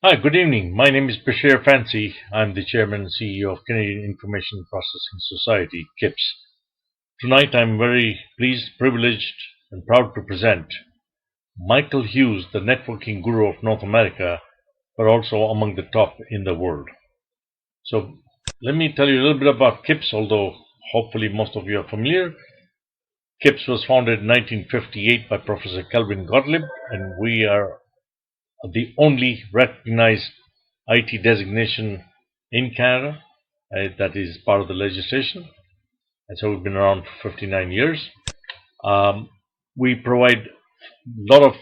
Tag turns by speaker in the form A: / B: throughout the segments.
A: Hi, good evening. My name is Bashir Fancy. I'm the Chairman and CEO of Canadian Information Processing Society, CIPS. Tonight I'm very pleased, privileged, and proud to present Michael Hughes, the networking guru of North America, but also among the top in the world. So let me tell you a little bit about CIPS, although hopefully most of you are familiar. CIPS was founded in 1958 by Professor Kelvin Gottlieb, and we are the only recognized IT designation in Canada that is part of the legislation. And so we've been around for 59 years. We provide a lot of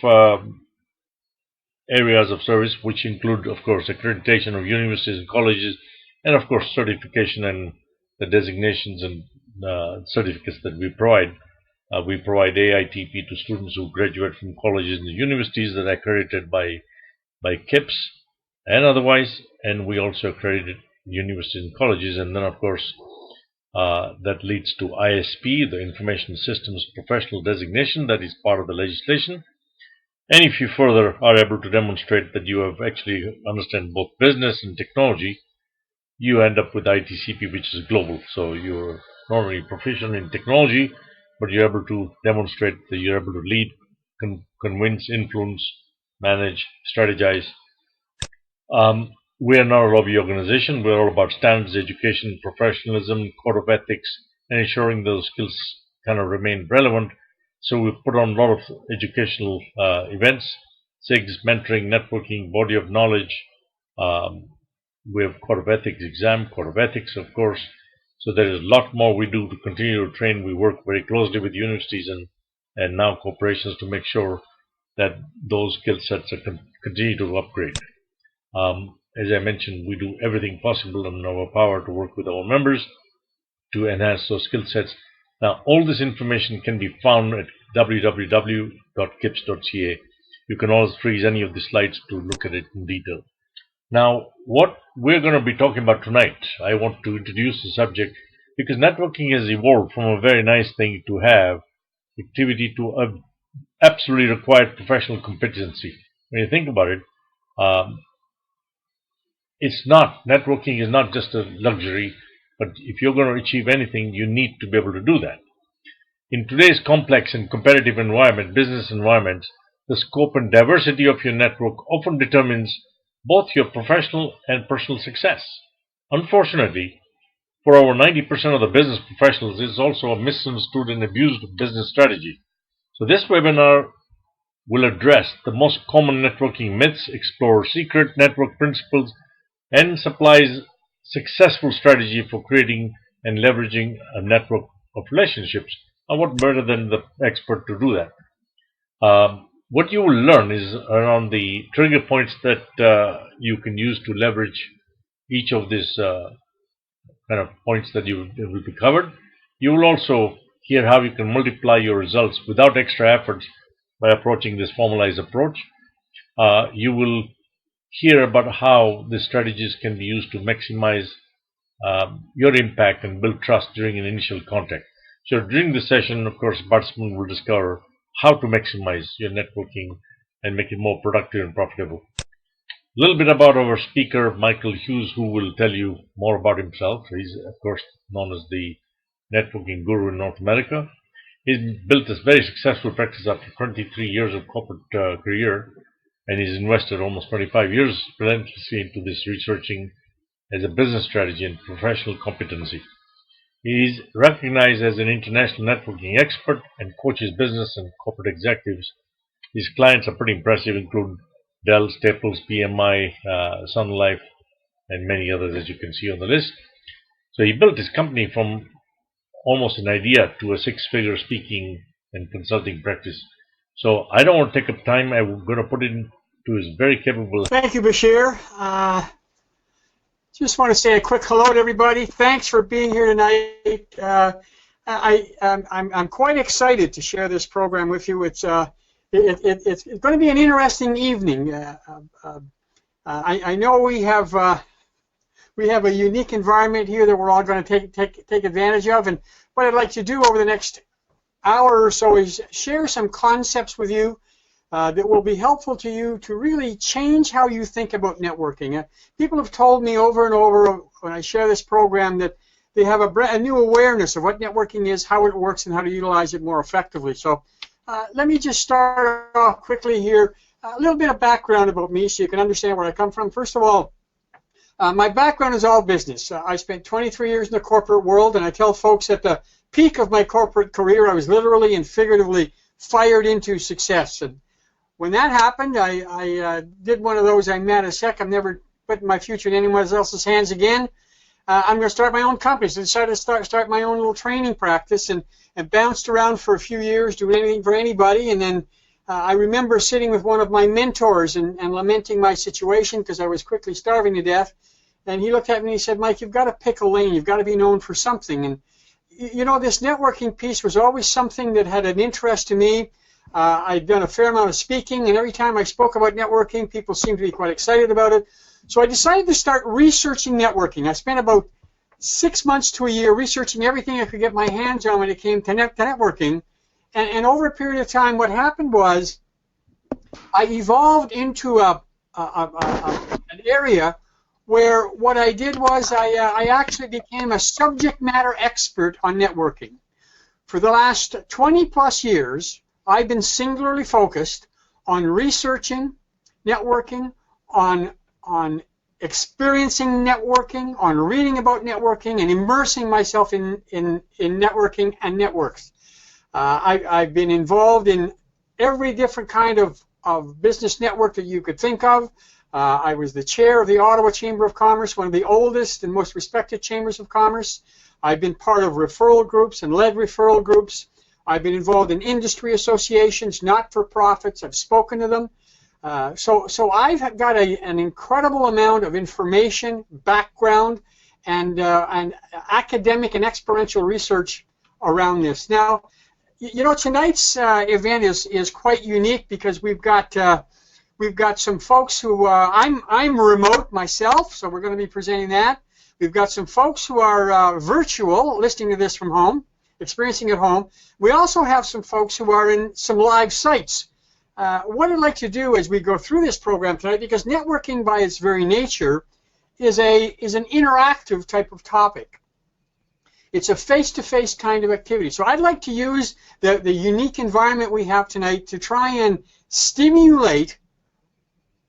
A: areas of service, which include, of course, accreditation of universities and colleges, and of course, certification and the designations and certificates that we provide. We provide AITP to students who graduate from colleges and universities that are accredited by CIPS and otherwise, and we also accredited universities and colleges, and then of course that leads to ISP, the Information Systems Professional Designation, that is part of the legislation. And if you further are able to demonstrate that you have actually understand both business and technology, you end up with ITCP, which is global. So you're not only proficient in technology, but you're able to demonstrate that you're able to lead, convince, influence, manage, strategize. We are not a lobby organization. We're all about standards, education, professionalism, code of ethics, and ensuring those skills kind of remain relevant. So we put on a lot of educational events, SIGs, mentoring, networking, body of knowledge. We have code of ethics exam, code of ethics, of course. So there is a lot more we do to continue to train. We work very closely with universities and now corporations to make sure that those skill sets are continue to upgrade. As I mentioned, we do everything possible in our power to work with our members to enhance those skill sets. Now, all this information can be found at www.kips.ca. You can always freeze any of the slides to look at it in detail. Now, what we're going to be talking about tonight, I want to introduce the subject because networking has evolved from a very nice thing to have activity to a absolutely required professional competency. When you think about it, networking is not just a luxury, but if you're going to achieve anything, you need to be able to do that. In today's complex and competitive environment, business environments, the scope and diversity of your network often determines both your professional and personal success. Unfortunately, for over 90% of the business professionals, this is also a misunderstood and abused business strategy. So this webinar will address the most common networking myths, explore secret network principles, and supplies successful strategy for creating and leveraging a network of relationships. And what better than the expert to do that? What you will learn is around the trigger points that you can use to leverage each of these kind of points that will be covered. You will also hear how you can multiply your results without extra efforts by approaching this formalized approach. You will hear about how the strategies can be used to maximize your impact and build trust during an initial contact. So during this session, of course, participants will discover how to maximize your networking and make it more productive and profitable. A little bit about our speaker, Michael Hughes, who will tell you more about himself. He's, of course, known as the networking guru in North America. He's built this very successful practice after 23 years of corporate career, and he's invested almost 25 years relentlessly into this researching as a business strategy and professional competency. He is recognized as an international networking expert and coaches business and corporate executives. His clients are pretty impressive, include Dell, Staples, PMI, Sun Life, and many others, as you can see on the list. So he built his company from almost an idea to a six-figure speaking and consulting practice. So I don't want to take up time. I'm going to put it into his very capable.
B: Thank you, Bashir. Just want to say a quick hello to everybody. Thanks for being here tonight. I'm quite excited to share this program with you. It's going to be an interesting evening. I know we have a unique environment here that we're all going to take advantage of, and what I'd like to do over the next hour or so is share some concepts with you, that will be helpful to you to really change how you think about networking. People have told me over and over when I share this program that they have a new awareness of what networking is, how it works, and how to utilize it more effectively. So let me just start off quickly here. A little bit of background about me so you can understand where I come from. First of all, my background is all business. I spent 23 years in the corporate world, and I tell folks at the peak of my corporate career, I was literally and figuratively fired into success. And when that happened, I did one of those, I'm mad as heck, I'm never putting my future in anyone else's hands again. I'm going to start my own company. So I decided to start my own little training practice and bounced around for a few years doing anything for anybody. And then I remember sitting with one of my mentors and lamenting my situation because I was quickly starving to death. And he looked at me and he said, Mike, you've got to pick a lane. You've got to be known for something. And, you know, this networking piece was always something that had an interest to me. I'd done a fair amount of speaking, and every time I spoke about networking, people seemed to be quite excited about it. So I decided to start researching networking. I spent about 6 months to a year researching everything I could get my hands on when it came to networking. And over a period of time, what happened was I evolved into an area where what I did was I actually became a subject matter expert on networking. For the last 20-plus years, I've been singularly focused on researching networking, on experiencing networking, on reading about networking, and immersing myself in networking and networks. I've been involved in every different kind of business network that you could think of. I was the chair of the Ottawa Chamber of Commerce, one of the oldest and most respected chambers of commerce. I've been part of referral groups and led referral groups. I've been involved in industry associations, not-for-profits. I've spoken to them. So I've got an incredible amount of information, background, and academic and experiential research around this. Now, you know, tonight's event is quite unique because we've got some folks who I'm remote myself, so we're going to be presenting that. We've got some folks who are virtual, listening to this from home, experiencing at home. We also have some folks who are in some live sites. What I'd like to do as we go through this program tonight, because networking by its very nature is an interactive type of topic. It's a face-to-face kind of activity. So I'd like to use the unique environment we have tonight to try and stimulate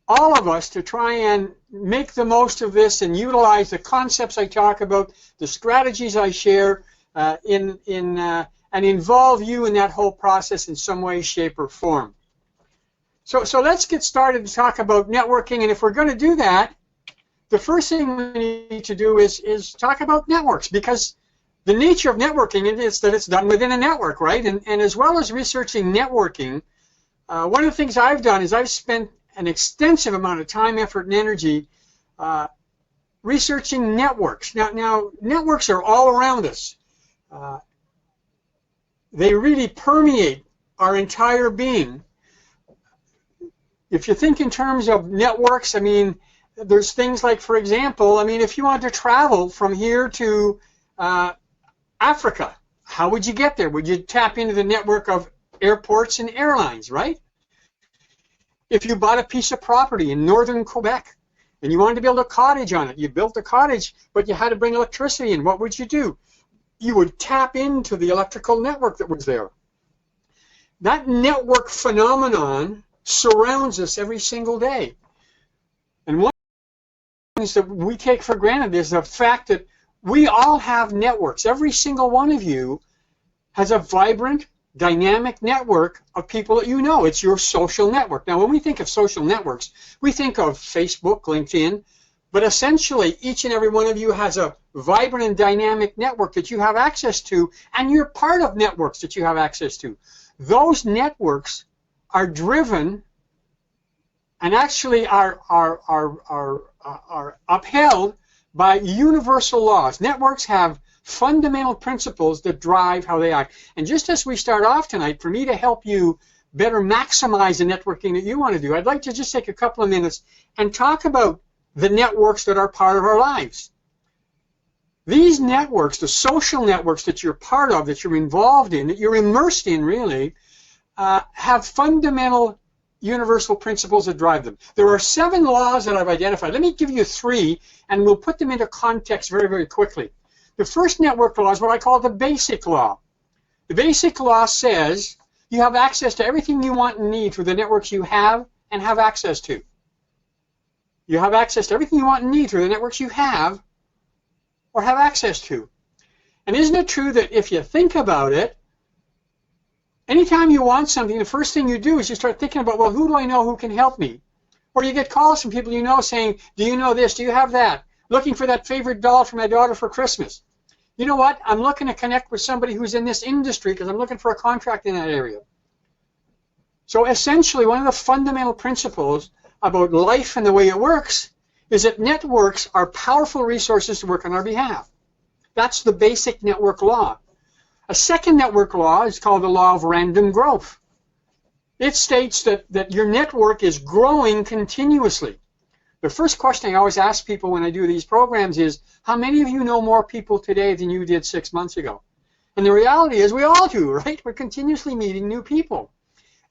B: all of us to try and make the most of this and utilize the concepts I talk about, the strategies I share, and involve you in that whole process in some way, shape, or form. So let's get started to talk about networking, and if we're going to do that, the first thing we need to do is talk about networks, because the nature of networking is that it's done within a network, right? And as well as researching networking, one of the things I've done is I've spent an extensive amount of time, effort, and energy researching networks. Now, networks are all around us. They really permeate our entire being. If you think in terms of networks, I mean, there's things like, for example, I mean, if you want to travel from here to Africa, how would you get there? Would you tap into the network of airports and airlines, right? If you bought a piece of property in northern Quebec and you wanted to build a cottage on it, you built a cottage, but you had to bring electricity in, what would you do? You would tap into the electrical network that was there. That network phenomenon surrounds us every single day. And one of the things that we take for granted is the fact that we all have networks. Every single one of you has a vibrant, dynamic network of people that you know. It's your social network. Now, when we think of social networks, we think of Facebook, LinkedIn, but essentially each and every one of you has a vibrant and dynamic network that you have access to, and you're part of networks that you have access to. Those networks are driven and actually are upheld by universal laws. Networks have fundamental principles that drive how they act. And just as we start off tonight, for me to help you better maximize the networking that you want to do, I'd like to just take a couple of minutes and talk about the networks that are part of our lives. These networks, the social networks that you're part of, that you're involved in, that you're immersed in really, have fundamental universal principles that drive them. There are 7 laws that I've identified. Let me give you 3, and we'll put them into context very, very quickly. The first network law is what I call the basic law. The basic law says you have access to everything you want and need through the networks you have and have access to. You have access to everything you want and need through the networks you have or have access to. And isn't it true that if you think about it, anytime you want something, the first thing you do is you start thinking about, well, who do I know who can help me? Or you get calls from people you know saying, do you know this? Do you have that? Looking for that favorite doll for my daughter for Christmas. You know what? I'm looking to connect with somebody who's in this industry because I'm looking for a contract in that area. So essentially, one of the fundamental principles about life and the way it works is that networks are powerful resources to work on our behalf. That's the basic network law. A second network law is called the law of random growth. It states that your network is growing continuously. The first question I always ask people when I do these programs is, how many of you know more people today than you did 6 months ago? And the reality is we all do, right? We're continuously meeting new people.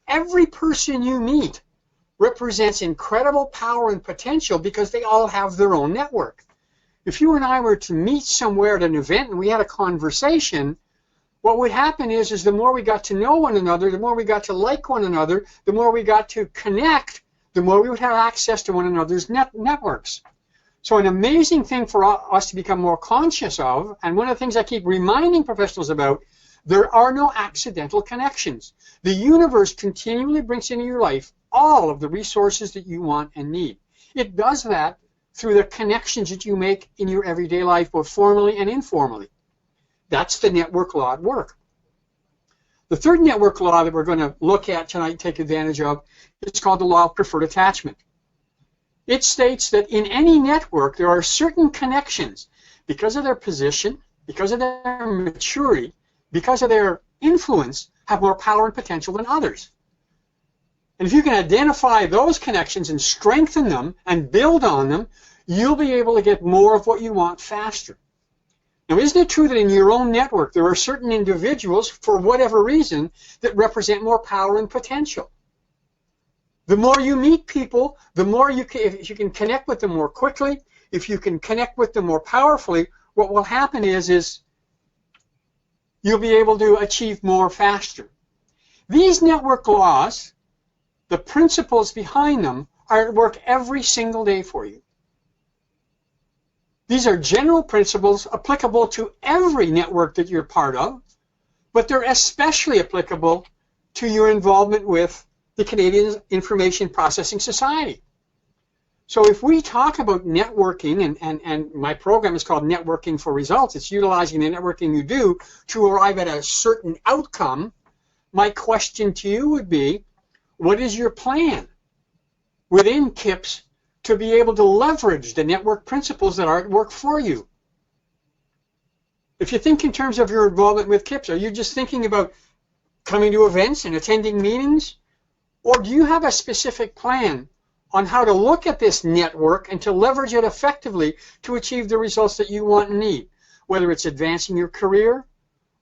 B: Every person you meet represents incredible power and potential because they all have their own network. If you and I were to meet somewhere at an event and we had a conversation, what would happen is the more we got to know one another, the more we got to like one another, the more we got to connect, the more we would have access to one another's networks. So an amazing thing for us to become more conscious of, and one of the things I keep reminding professionals about, there are no accidental connections. The universe continually brings into your life all of the resources that you want and need. It does that through the connections that you make in your everyday life, both formally and informally. That's the network law at work. The third network law that we're going to look at tonight and take advantage of is called the law of preferred attachment. It states that in any network there are certain connections, because of their position, because of their maturity, because of their influence, have more power and potential than others. And if you can identify those connections and strengthen them and build on them, you'll be able to get more of what you want faster. Now, isn't it true that in your own network there are certain individuals, for whatever reason, that represent more power and potential? The more you meet people, the more if you can connect with them more quickly, if you can connect with them more powerfully, what will happen is you'll be able to achieve more faster. These network laws, the principles behind them, are at work every single day for you. These are general principles applicable to every network that you're part of, but they're especially applicable to your involvement with the Canadian Information Processing Society. So if we talk about networking, and my program is called Networking for Results, it's utilizing the networking you do to arrive at a certain outcome, my question to you would be, what is your plan within CIPS to be able to leverage the network principles that are at work for you? If you think in terms of your involvement with CIPS, are you just thinking about coming to events and attending meetings? Or do you have a specific plan on how to look at this network and to leverage it effectively to achieve the results that you want and need? Whether it's advancing your career,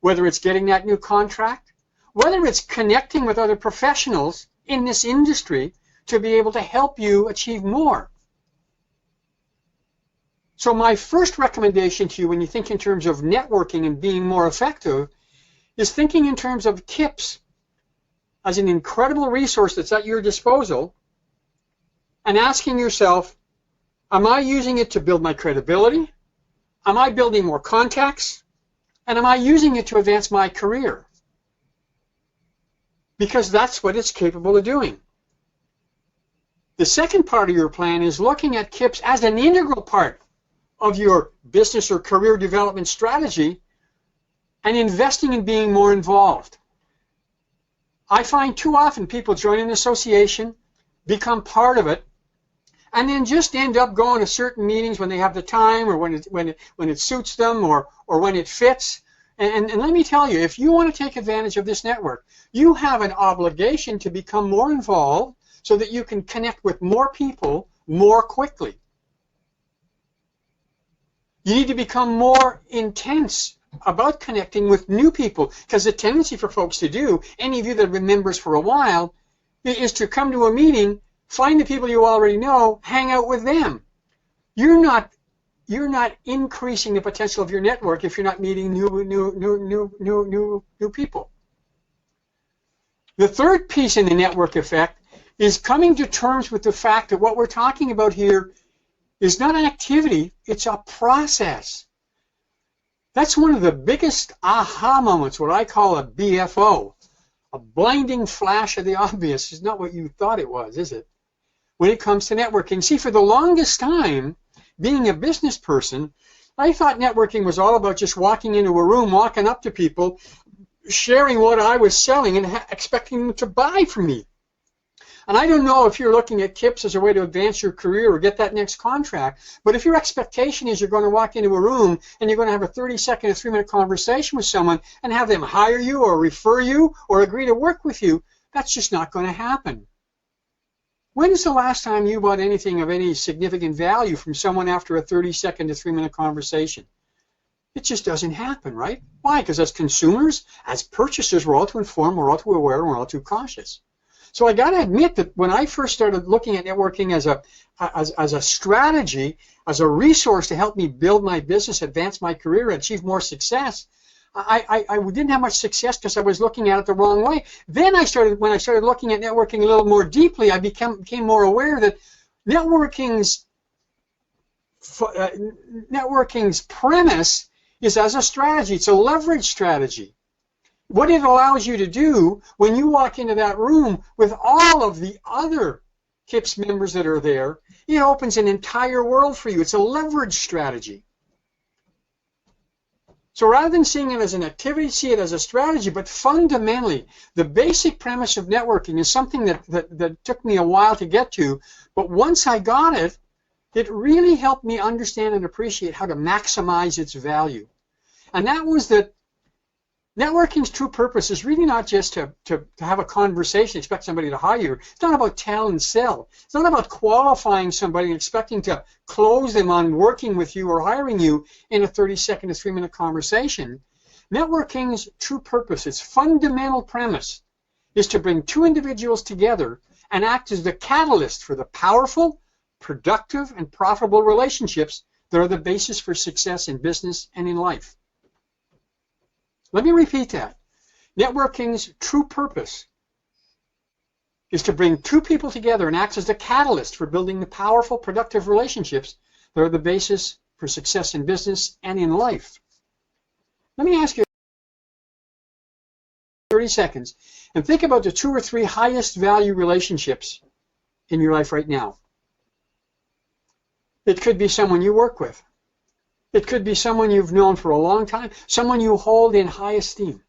B: whether it's getting that new contract, whether it's connecting with other professionals in this industry to be able to help you achieve more. So my first recommendation to you when you think in terms of networking and being more effective is thinking in terms of CIPS as an incredible resource that's at your disposal and asking yourself, am I using it to build my credibility? Am I building more contacts? And am I using it to advance my career? Because that's what it's capable of doing. The second part of your plan is looking at CIPS as an integral part of your business or career development strategy and investing in being more involved. I find too often people join an association, become part of it, and then just end up going to certain meetings when they have the time or when it suits them or when it fits. And let me tell you, if you want to take advantage of this network, you have an obligation to become more involved so that you can connect with more people more quickly. You need to become more intense about connecting with new people, because the tendency for folks to do, any of you that have been members for a while, is to come to a meeting, find the people you already know, hang out with them. You're not increasing the potential of your network if you're not meeting new people. The third piece in the network effect is coming to terms with the fact that what we're talking about here is not an activity, it's a process. That's one of the biggest aha moments, what I call a BFO. A blinding flash of the obvious is not what you thought it was, is it? When it comes to networking. See, for the longest time, being a business person, I thought networking was all about just walking into a room, walking up to people, sharing what I was selling and expecting them to buy from me. And I don't know if you're looking at CIPS as a way to advance your career or get that next contract, but if your expectation is you're going to walk into a room and you're going to have a 30-second or 3-minute conversation with someone and have them hire you or refer you or agree to work with you, that's just not going to happen. When's the last time you bought anything of any significant value from someone after a 30-second to 3-minute conversation? It just doesn't happen, right? Why? Because as consumers, as purchasers, we're all too informed, we're all too aware, and we're all too cautious. So I got to admit that when I first started looking at networking as a strategy, as a resource to help me build my business, advance my career, achieve more success, I didn't have much success because I was looking at it the wrong way. Then when I started looking at networking a little more deeply, I became more aware that networking's premise is as a strategy. It's a leverage strategy. What it allows you to do when you walk into that room with all of the other CIPS members that are there, it opens an entire world for you. It's a leverage strategy. So rather than seeing it as an activity, see it as a strategy. But fundamentally, the basic premise of networking is something that took me a while to get to. But once I got it, it really helped me understand and appreciate how to maximize its value. And that was that networking's true purpose is really not just to have a conversation, expect somebody to hire you. It's not about tell and sell. It's not about qualifying somebody and expecting to close them on working with you or hiring you in a 30-second to 3-minute conversation. Networking's true purpose, its fundamental premise, is to bring two individuals together and act as the catalyst for the powerful, productive, and profitable relationships that are the basis for success in business and in life. Let me repeat that. Networking's true purpose is to bring two people together and act as the catalyst for building the powerful, productive relationships that are the basis for success in business and in life. Let me ask you 30 seconds and think about the 2 or 3 highest value relationships in your life right now. It could be someone you work with. It could be someone you've known for a long time, someone you hold in high esteem.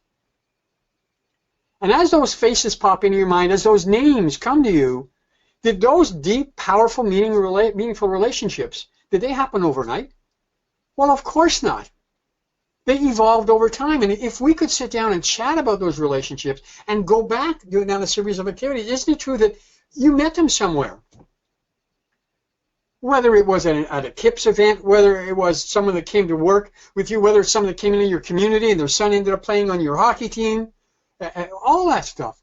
B: And as those faces pop into your mind, as those names come to you, did those deep, powerful, meaningful relationships, did they happen overnight? Well, of course not. They evolved over time. And if we could sit down and chat about those relationships and go back doing down a series of activities, isn't it true that you met them somewhere? Whether it was at a CIPS event, whether it was someone that came to work with you, whether it's someone that came into your community and their son ended up playing on your hockey team, all that stuff.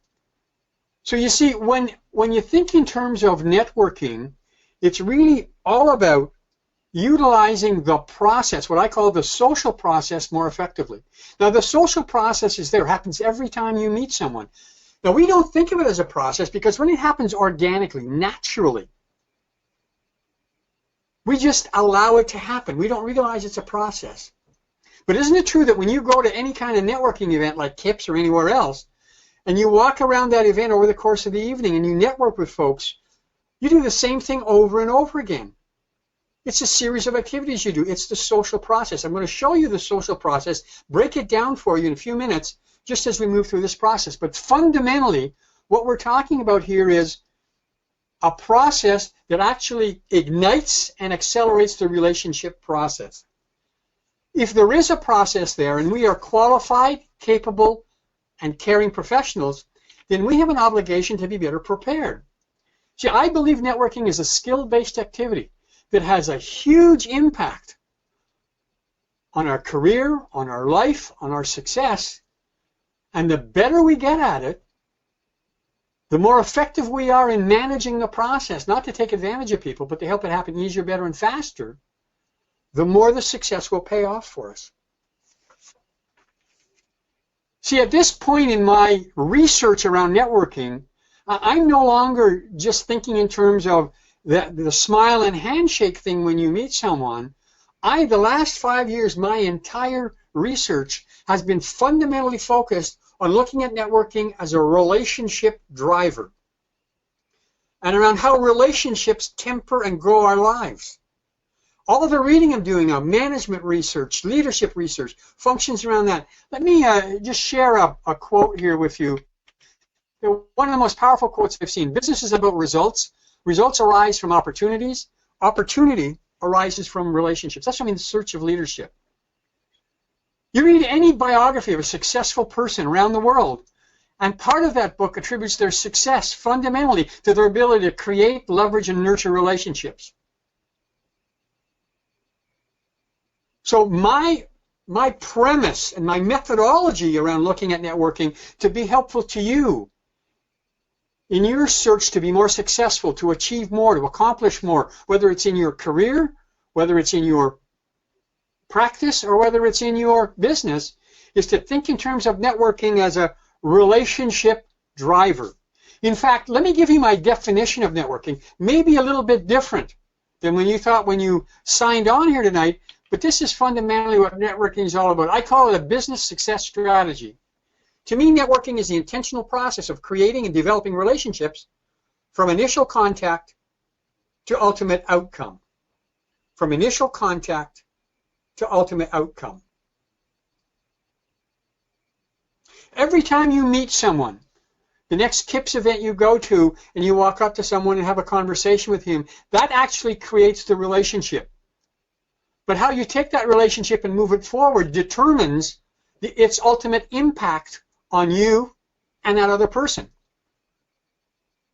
B: So you see, when you think in terms of networking, it's really all about utilizing the process, what I call the social process, more effectively. Now, the social process is there, happens every time you meet someone. Now, we don't think of it as a process because when it happens organically, naturally, we just allow it to happen. We don't realize it's a process. But isn't it true that when you go to any kind of networking event like CIPS or anywhere else, and you walk around that event over the course of the evening and you network with folks, you do the same thing over and over again. It's a series of activities you do. It's the social process. I'm going to show you the social process, break it down for you in a few minutes, just as we move through this process. But fundamentally, what we're talking about here is a process that actually ignites and accelerates the relationship process. If there is a process there and we are qualified, capable, and caring professionals, then we have an obligation to be better prepared. See, I believe networking is a skill-based activity that has a huge impact on our career, on our life, on our success, and the better we get at it, the more effective we are in managing the process, not to take advantage of people, but to help it happen easier, better, and faster, the more the success will pay off for us. See, at this point in my research around networking, I'm no longer just thinking in terms of the smile and handshake thing when you meet someone. The last 5 years, my entire research has been fundamentally focused on looking at networking as a relationship driver and around how relationships temper and grow our lives. All of the reading I'm doing now, management research, leadership research, functions around that. Let me just share a quote here with you. One of the most powerful quotes I've seen. Business is about results. Results arise from opportunities. Opportunity arises from relationships. That's what I mean, the search of leadership. You read any biography of a successful person around the world, and part of that book attributes their success fundamentally to their ability to create, leverage, and nurture relationships. So my premise and my methodology around looking at networking to be helpful to you in your search to be more successful, to achieve more, to accomplish more, whether it's in your career, whether it's in your practice, or whether it's in your business, is to think in terms of networking as a relationship driver. In fact, let me give you my definition of networking, maybe a little bit different than when you thought when you signed on here tonight, but this is fundamentally what networking is all about. I call it a business success strategy. To me, networking is the intentional process of creating and developing relationships from initial contact to ultimate outcome. From initial contact to ultimate outcome. Every time you meet someone, the next CIPS event you go to and you walk up to someone and have a conversation with him, that actually creates the relationship. But how you take that relationship and move it forward determines its ultimate impact on you and that other person.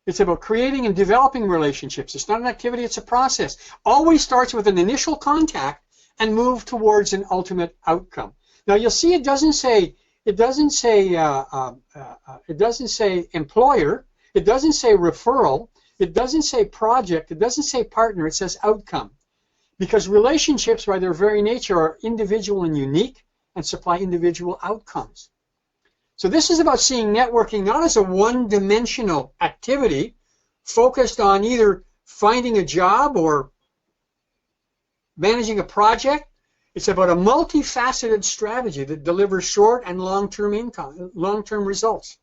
B: It's about creating and developing relationships. It's not an activity, it's a process. Always starts with an initial contact and move towards an ultimate outcome. Now you'll see it doesn't say employer, it doesn't say referral, it doesn't say project, it doesn't say partner, it says outcome. Because relationships by their very nature are individual and unique and supply individual outcomes. So this is about seeing networking not as a one-dimensional activity focused on either finding a job or managing a project. It's about a multifaceted strategy that delivers short and long-term income, long-term results.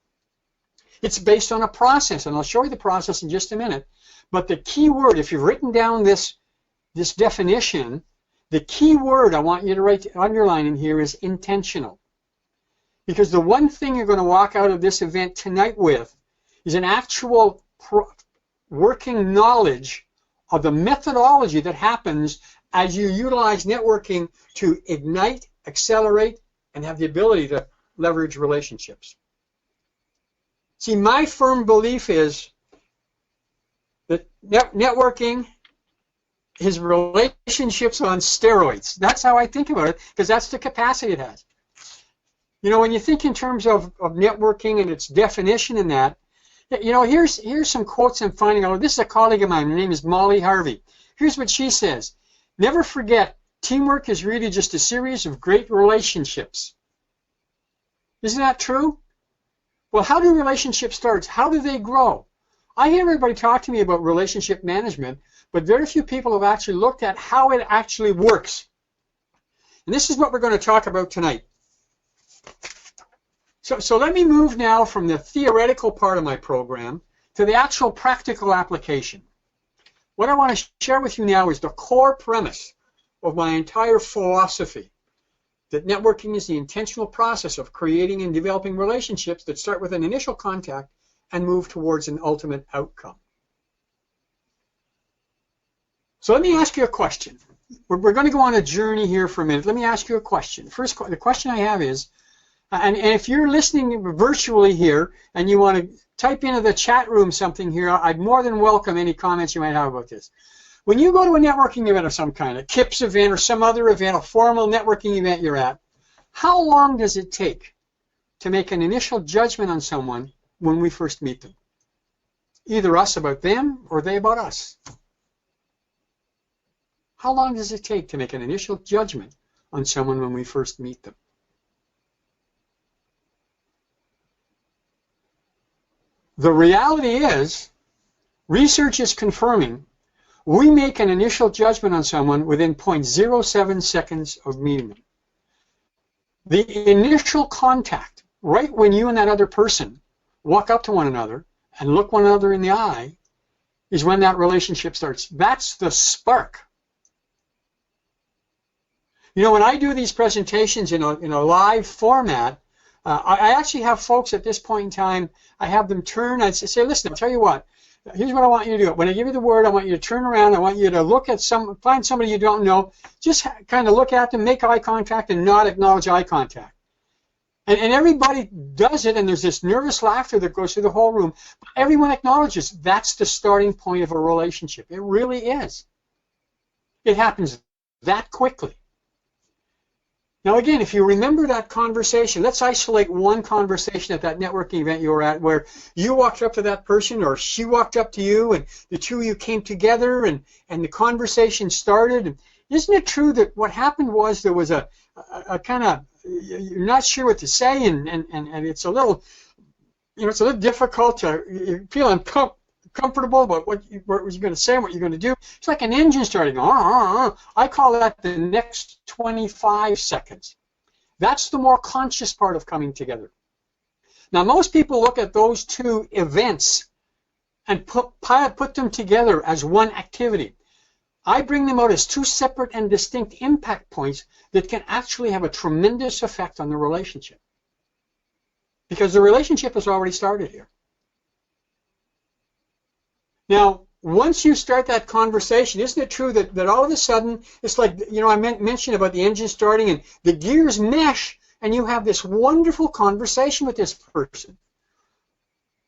B: It's based on a process, and I'll show you the process in just a minute. But the key word, if you've written down this definition, the key word I want you to underline in here is intentional. Because the one thing you're going to walk out of this event tonight with is an actual working knowledge of the methodology that happens as you utilize networking to ignite, accelerate, and have the ability to leverage relationships. See, my firm belief is that networking is relationships on steroids. That's how I think about it, because that's the capacity it has. You know, when you think in terms of networking and its definition in that, you know, here's some quotes I'm finding out. This is a colleague of mine. Her name is Molly Harvey. Here's what she says. Never forget, teamwork is really just a series of great relationships. Isn't that true? Well, how do relationships start? How do they grow? I hear everybody talk to me about relationship management, but very few people have actually looked at how it actually works. And this is what we're going to talk about tonight. So let me move now from the theoretical part of my program to the actual practical application. What I want to share with you now is the core premise of my entire philosophy, that networking is the intentional process of creating and developing relationships that start with an initial contact and move towards an ultimate outcome. So let me ask you a question. We're going to go on a journey here for a minute. Let me ask you a question. First, the question I have is, and if you're listening virtually here and you want to type into the chat room something here, I'd more than welcome any comments you might have about this. When you go to a networking event of some kind, a CIPS event or some other event, a formal networking event you're at, how long does it take to make an initial judgment on someone when we first meet them? either us about them or they about us. How long does it take to make an initial judgment on someone when we first meet them? The reality is, research is confirming we make an initial judgment on someone within 0.07 seconds of meeting them. The initial contact, right when you and that other person walk up to one another and look one another in the eye, is when that relationship starts. That's the spark. You know, when I do these presentations in a live format, I actually have folks at this point in time, I have them turn, I say, listen, I'll tell you what, here's what I want you to do. When I give you the word, I want you to turn around, I want you to look at find somebody you don't know, just kind of look at them, make eye contact, and not acknowledge eye contact. And everybody does it, and there's this nervous laughter that goes through the whole room. But everyone acknowledges that's the starting point of a relationship. It really is. It happens that quickly. Now again, if you remember that conversation, let's isolate one conversation at that networking event you were at where you walked up to that person or she walked up to you and the two of you came together and the conversation started. And isn't it true that what happened was there was a kind of, you're not sure what to say and it's a little, you know, it's a little difficult to, you feel uncomfortable about what you're going to say and what you're going to do. It's like an engine starting. I call that the next 25 seconds. That's the more conscious part of coming together. Now, most people look at those two events and put them together as one activity. I bring them out as two separate and distinct impact points that can actually have a tremendous effect on the relationship. Because the relationship has already started here. Now, once you start that conversation, isn't it true that all of a sudden, it's like, you know, I mentioned about the engine starting and the gears mesh and you have this wonderful conversation with this person.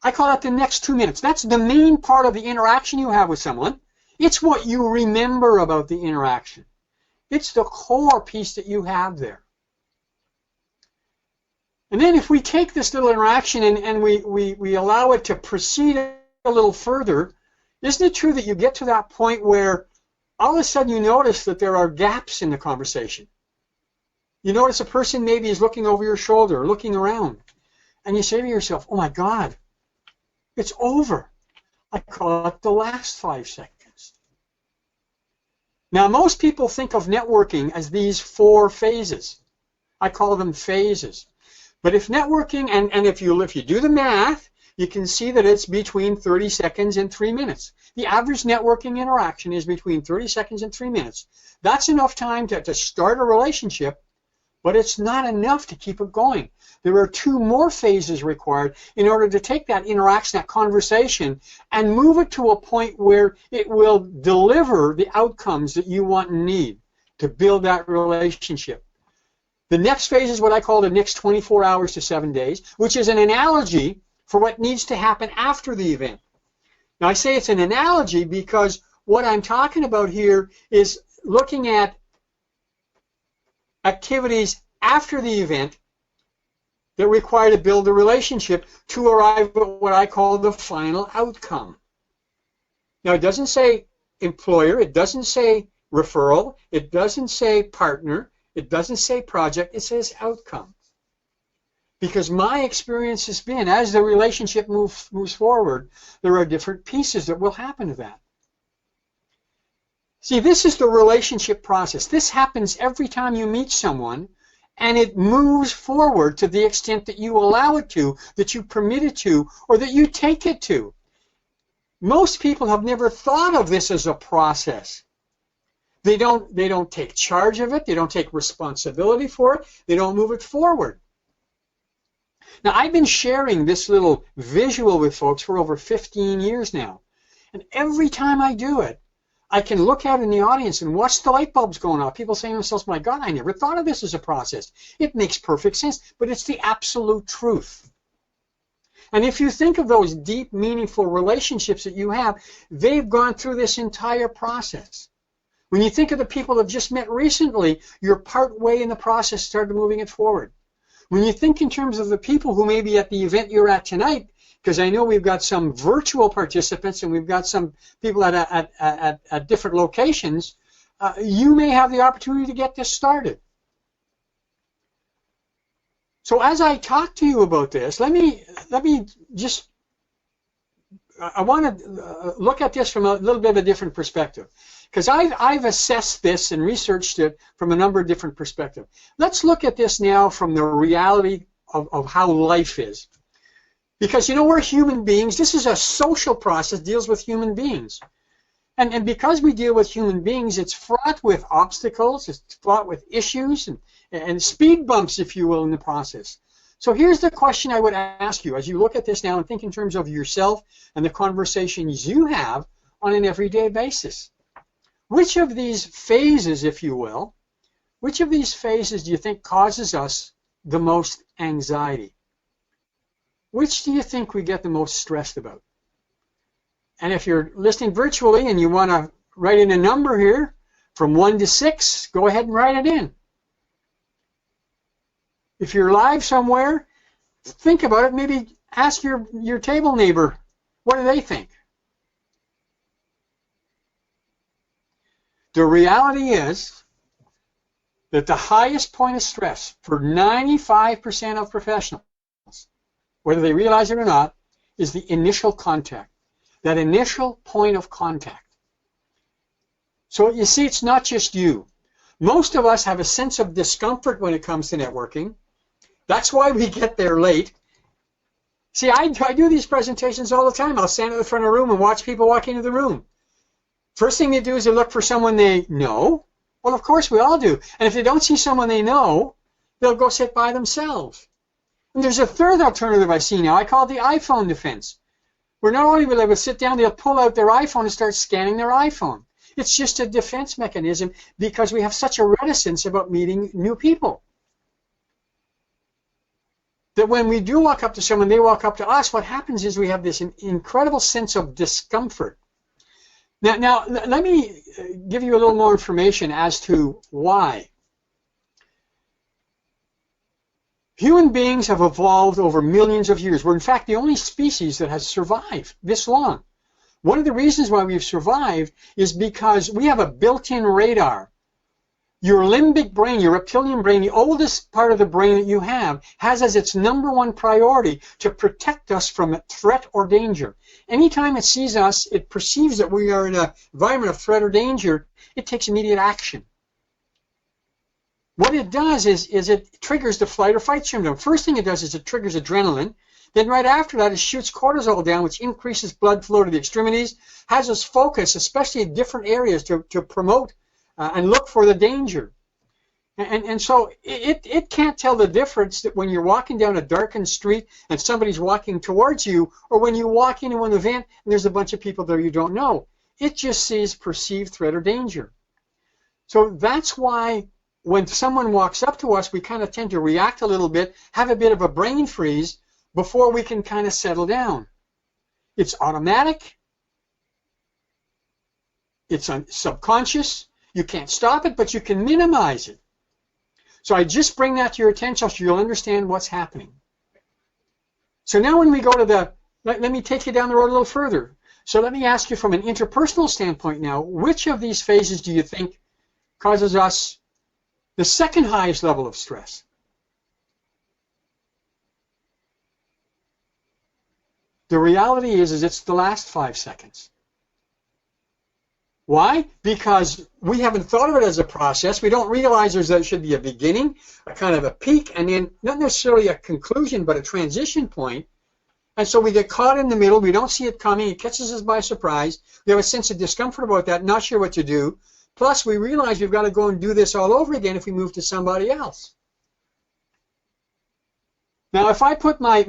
B: I call it the next 2 minutes. That's the main part of the interaction you have with someone. It's what you remember about the interaction. It's the core piece that you have there. And then if we take this little interaction and we allow it to proceed a little further, isn't it true that you get to that point where all of a sudden you notice that there are gaps in the conversation? You notice a person maybe is looking over your shoulder or looking around, and you say to yourself, oh my God, it's over. I call it the last 5 seconds. Now, most people think of networking as these 4 phases. I call them phases. But if networking, and if you do the math, you can see that it's between 30 seconds and 3 minutes. The average networking interaction is between 30 seconds and 3 minutes. That's enough time to start a relationship, but it's not enough to keep it going. There are 2 more phases required in order to take that interaction, that conversation, and move it to a point where it will deliver the outcomes that you want and need to build that relationship. The next phase is what I call the next 24 hours to 7 days, which is an analogy for what needs to happen after the event. Now, I say it's an analogy because what I'm talking about here is looking at activities after the event that require to build a relationship to arrive at what I call the final outcome. Now, it doesn't say employer, it doesn't say referral, it doesn't say partner, it doesn't say project, it says outcome. Because my experience has been, as the relationship moves forward, there are different pieces that will happen to that. See, this is the relationship process. This happens every time you meet someone, and it moves forward to the extent that you allow it to, that you permit it to, or that you take it to. Most people have never thought of this as a process. They don't take charge of it. They don't take responsibility for it. They don't move it forward. Now, I've been sharing this little visual with folks for over 15 years now. And every time I do it, I can look out in the audience and watch the light bulbs going off. People saying to themselves, my God, I never thought of this as a process. It makes perfect sense, but it's the absolute truth. And if you think of those deep, meaningful relationships that you have, they've gone through this entire process. When you think of the people that have just met recently, you're part way in the process, started moving it forward. When you think in terms of the people who may be at the event you're at tonight, because I know we've got some virtual participants and we've got some people at different locations, you may have the opportunity to get this started. So as I talk to you about this, let me just, I want to look at this from a little bit of a different perspective, because I've assessed this and researched it from a number of different perspectives. Let's look at this now from the reality of how life is. Because, you know, we're human beings. This is a social process, deals with human beings. And because we deal with human beings, it's fraught with obstacles, it's fraught with issues and speed bumps, if you will, in the process. So here's the question I would ask you as you look at this now and think in terms of yourself and the conversations you have on an everyday basis. Which of these phases, if you will, which of these phases do you think causes us the most anxiety? Which do you think we get the most stressed about? And if you're listening virtually and you want to write in a number here, from 1 to 6, go ahead and write it in. If you're live somewhere, think about it. Maybe ask your table neighbor, what do they think? The reality is that the highest point of stress for 95% of professionals, whether they realize it or not, is the initial contact, that initial point of contact. So you see, it's not just you. Most of us have a sense of discomfort when it comes to networking. That's why we get there late. See, I do these presentations all the time. I'll stand at the front of the room and watch people walk into the room. First thing they do is they look for someone they know. Well, of course, we all do. And if they don't see someone they know, they'll go sit by themselves. And there's a third alternative I see now. I call it the iPhone defense, where not only will they sit down, they'll pull out their iPhone and start scanning their iPhone. It's just a defense mechanism because we have such a reticence about meeting new people. That when we do walk up to someone, they walk up to us, what happens is we have this incredible sense of discomfort. Now, let me give you a little more information as to why. Human beings have evolved over millions of years. We're, in fact, the only species that has survived this long. One of the reasons why we've survived is because we have a built-in radar. Your limbic brain, your reptilian brain, the oldest part of the brain that you have, has as its #1 priority to protect us from threat or danger. Anytime it sees us, it perceives that we are in an environment of threat or danger, it takes immediate action. What it does is it triggers the flight or fight syndrome. First thing it does is it triggers adrenaline. Then right after that, it shoots cortisol down, which increases blood flow to the extremities, has us focus, especially in different areas, to promote and look for the danger. And so it can't tell the difference that when you're walking down a darkened street and somebody's walking towards you, or when you walk into an event and there's a bunch of people there you don't know. It just sees perceived threat or danger. So that's why when someone walks up to us, we kind of tend to react a little bit, have a bit of a brain freeze before we can kind of settle down. It's automatic. It's subconscious. You can't stop it, but you can minimize it. So I just bring that to your attention so you'll understand what's happening. So now when we go to let me take you down the road a little further. So let me ask you from an interpersonal standpoint now, which of these phases do you think causes us the second highest level of stress? The reality is it's the last 5 seconds. Why? Because we haven't thought of it as a process. We don't realize there should be a beginning, a kind of a peak, and then not necessarily a conclusion, but a transition point. And so we get caught in the middle. We don't see it coming. It catches us by surprise. We have a sense of discomfort about that, not sure what to do. Plus, we realize we've got to go and do this all over again if we move to somebody else. Now, if I put my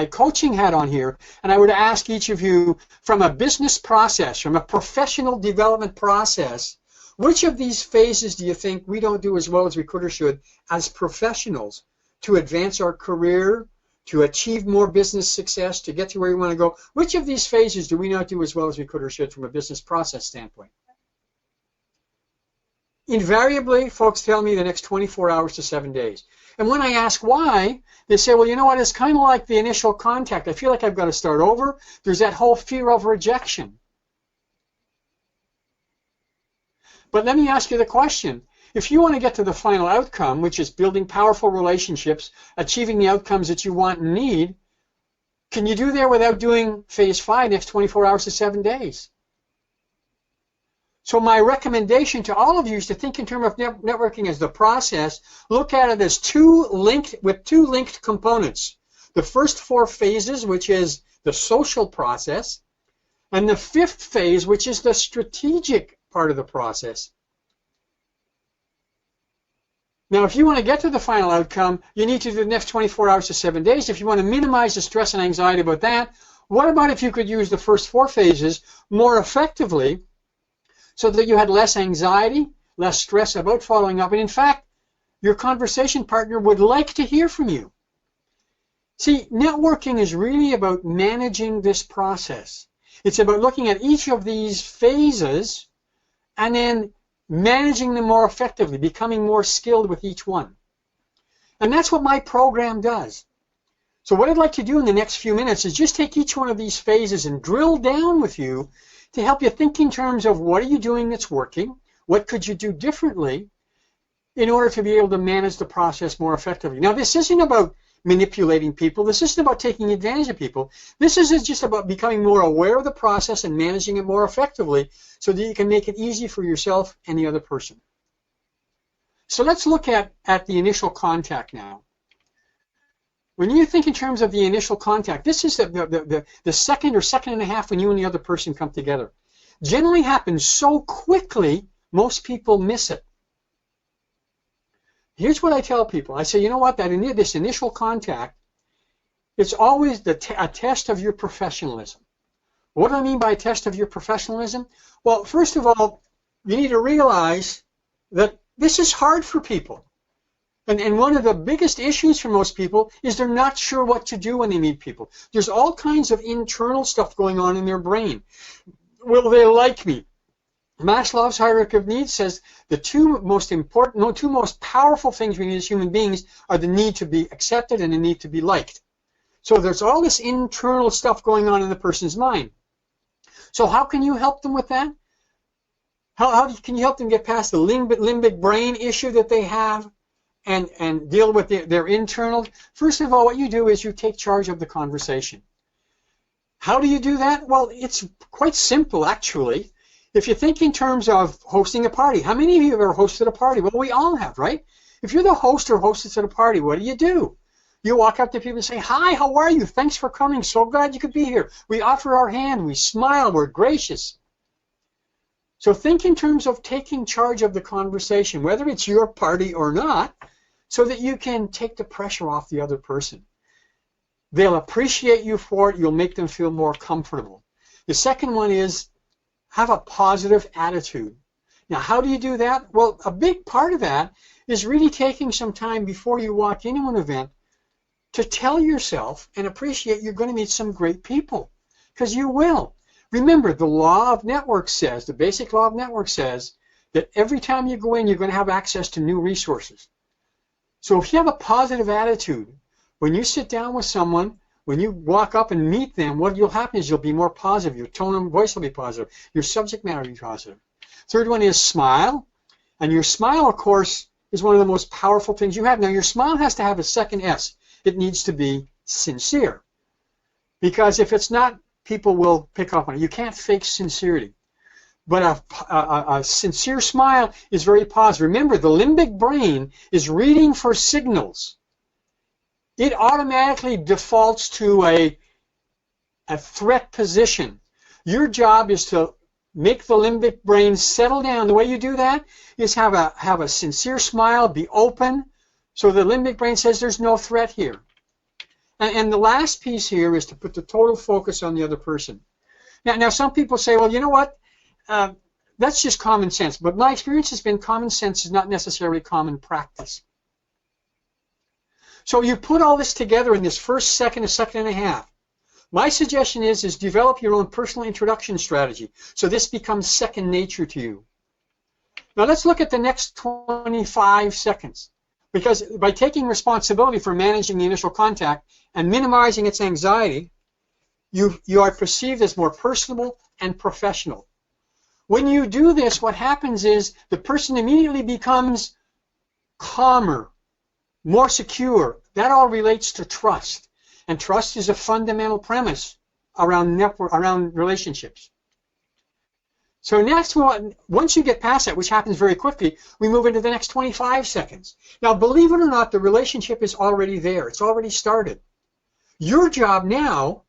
B: coaching hat on here, and I were to ask each of you from a business process, from a professional development process, which of these phases do you think we don't do as well as we could or should as professionals to advance our career, to achieve more business success, to get to where we want to go? Which of these phases do we not do as well as we could or should from a business process standpoint? Invariably, folks tell me the next 24 hours to 7 days. And when I ask why, they say, well, you know what, it's kind of like the initial contact. I feel like I've got to start over. There's that whole fear of rejection. But let me ask you the question. If you want to get to the final outcome, which is building powerful relationships, achieving the outcomes that you want and need, can you do that without doing phase 5 next 24 hours to 7 days? So my recommendation to all of you is to think in terms of networking as the process. Look at it as two linked components. The first 4 phases, which is the social process, and the 5th phase, which is the strategic part of the process. Now, if you want to get to the final outcome, you need to do the next 24 hours to 7 days. If you want to minimize the stress and anxiety about that, what about if you could use the first 4 phases more effectively so that you had less anxiety, less stress about following up, and in fact, your conversation partner would like to hear from you? See, networking is really about managing this process. It's about looking at each of these phases and then managing them more effectively, becoming more skilled with each one. And that's what my program does. So what I'd like to do in the next few minutes is just take each one of these phases and drill down with you to help you think in terms of what are you doing that's working, what could you do differently in order to be able to manage the process more effectively. Now, this isn't about manipulating people. This isn't about taking advantage of people. This is just about becoming more aware of the process and managing it more effectively so that you can make it easy for yourself and the other person. So let's look at the initial contact now. When you think in terms of the initial contact, this is the second or second and a half when you and the other person come together. Generally happens so quickly, most people miss it. Here's what I tell people. I say, you know what, this initial contact, it's always a test of your professionalism. What do I mean by a test of your professionalism? Well, first of all, you need to realize that this is hard for people. And one of the biggest issues for most people is they're not sure what to do when they meet people. There's all kinds of internal stuff going on in their brain. Will they like me? Maslow's hierarchy of needs says the two most powerful things we need as human beings are the need to be accepted and the need to be liked. So there's all this internal stuff going on in the person's mind. So how can you help them with that? How can you help them get past the limbic brain issue that they have and deal with their internal? First of all, what you do is you take charge of the conversation. How do you do that? Well, it's quite simple, actually. If you think in terms of hosting a party, how many of you have ever hosted a party? Well, we all have, right? If you're the host or hostess at a party, what do? You walk up to people and say, hi, how are you? Thanks for coming. So glad you could be here. We offer our hand. We smile. We're gracious. So think in terms of taking charge of the conversation, whether it's your party or not, so that you can take the pressure off the other person. They'll appreciate you for it. You'll make them feel more comfortable. The second one is have a positive attitude. Now, how do you do that? Well, a big part of that is really taking some time before you walk into an event to tell yourself and appreciate you're going to meet some great people, because you will. Remember, the law of networks says, the basic law of networks says, that every time you go in, you're going to have access to new resources. So if you have a positive attitude, when you sit down with someone, when you walk up and meet them, what will happen is you'll be more positive. Your tone of voice will be positive. Your subject matter will be positive. Third one is smile. And your smile, of course, is one of the most powerful things you have. Now, your smile has to have a second S. It needs to be sincere. Because if it's not, people will pick up on it. You can't fake sincerity. But a sincere smile is very positive. Remember, the limbic brain is reading for signals. It automatically defaults to a threat position. Your job is to make the limbic brain settle down. The way you do that is have a sincere smile, be open, so the limbic brain says there's no threat here. And the last piece here is to put the total focus on the other person. Now some people say, well, you know what? That's just common sense. But my experience has been common sense is not necessarily common practice. So you put all this together in this first second, a second and a half. My suggestion is develop your own personal introduction strategy so this becomes second nature to you. Now let's look at the next 25 seconds. Because by taking responsibility for managing the initial contact and minimizing its anxiety, you are perceived as more personable and professional. When you do this, what happens is the person immediately becomes calmer, more secure. That all relates to trust. And trust is a fundamental premise around relationships. So next, once you get past that, which happens very quickly, we move into the next 25 seconds. Now, believe it or not, the relationship is already there. It's already started. Your job now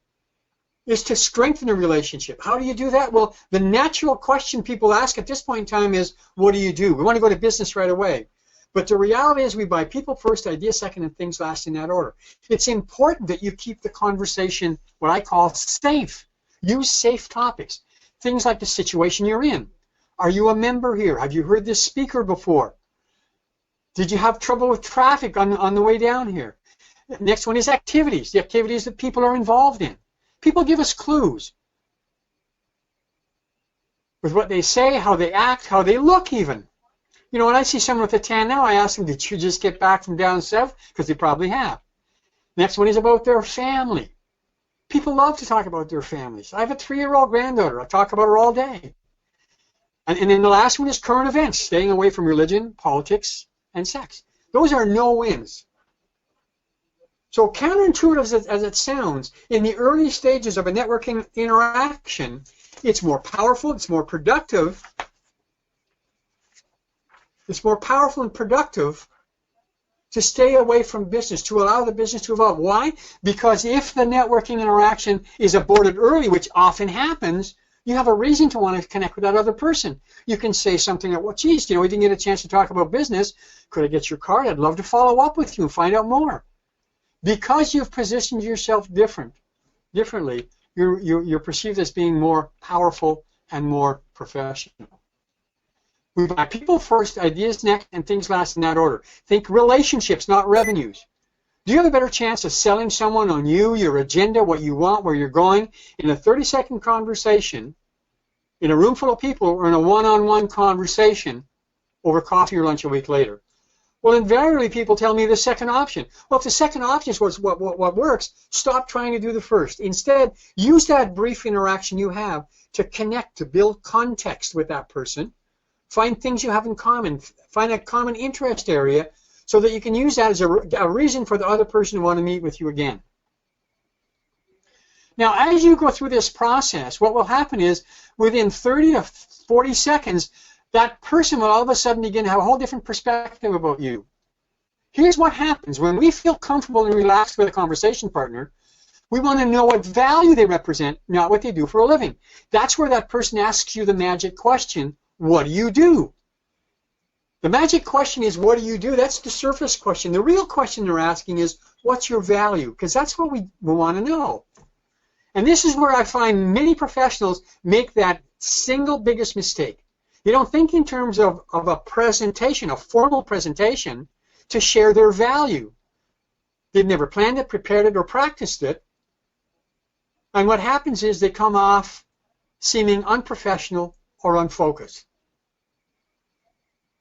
B: is to strengthen a relationship. How do you do that? Well, the natural question people ask at this point in time is, what do you do? We want to go to business right away. But the reality is we buy people first, ideas second, and things last in that order. It's important that you keep the conversation, what I call, safe. Use safe topics. Things like the situation you're in. Are you a member here? Have you heard this speaker before? Did you have trouble with traffic on the way down here? Next one is activities, the activities that people are involved in. People give us clues with what they say, how they act, how they look even. You know, when I see someone with a tan now, I ask them, did you just get back from down south? Because they probably have. Next one is about their family. People love to talk about their families. I have a 3-year-old granddaughter. I talk about her all day. And then the last one is current events, staying away from religion, politics, and sex. Those are no-wins. So counterintuitive as it sounds, in the early stages of a networking interaction, it's more powerful, it's more productive. It's more powerful and productive to stay away from business, to allow the business to evolve. Why? Because if the networking interaction is aborted early, which often happens, you have a reason to want to connect with that other person. You can say something like, well, geez, you know, we didn't get a chance to talk about business. Could I get your card? I'd love to follow up with you and find out more. Because you've positioned yourself differently, you're perceived as being more powerful and more professional. We buy people first, ideas next, and things last in that order. Think relationships, not revenues. Do you have a better chance of selling someone on you, your agenda, what you want, where you're going, in a 30-second conversation, in a room full of people, or in a one-on-one conversation over coffee or lunch a week later? Well, invariably, people tell me the second option. Well, if the second option is what works, stop trying to do the first. Instead, use that brief interaction you have to connect, to build context with that person. Find things you have in common. Find a common interest area so that you can use that as a reason for the other person to want to meet with you again. Now, as you go through this process, what will happen is within 30 to 40 seconds, that person will all of a sudden begin to have a whole different perspective about you. Here's what happens. When we feel comfortable and relaxed with a conversation partner, we want to know what value they represent, not what they do for a living. That's where that person asks you the magic question, what do you do? The magic question is, what do you do? That's the surface question. The real question they're asking is, what's your value? Because that's what we want to know. And this is where I find many professionals make that single biggest mistake. They don't think in terms of a presentation, a formal presentation, to share their value. They've never planned it, prepared it, or practiced it. And what happens is they come off seeming unprofessional or unfocused.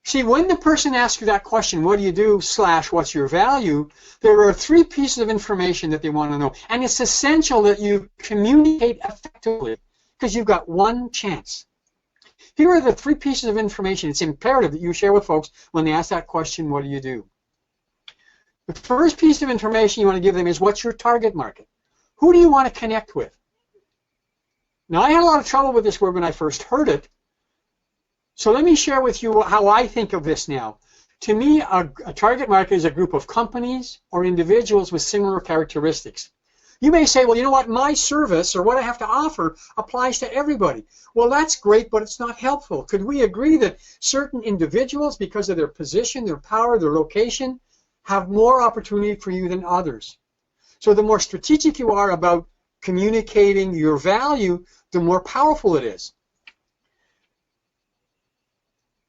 B: See, when the person asks you that question, what do you do / what's your value, there are 3 pieces of information that they want to know. And it's essential that you communicate effectively because you've got one chance. Here are the 3 pieces of information it's imperative that you share with folks when they ask that question, what do you do? The first piece of information you want to give them is, what's your target market? Who do you want to connect with? Now, I had a lot of trouble with this word when I first heard it. So let me share with you how I think of this now. To me, a target market is a group of companies or individuals with similar characteristics. You may say, well, you know what, my service or what I have to offer applies to everybody. Well, that's great, but it's not helpful. Could we agree that certain individuals, because of their position, their power, their location, have more opportunity for you than others? So the more strategic you are about communicating your value, the more powerful it is.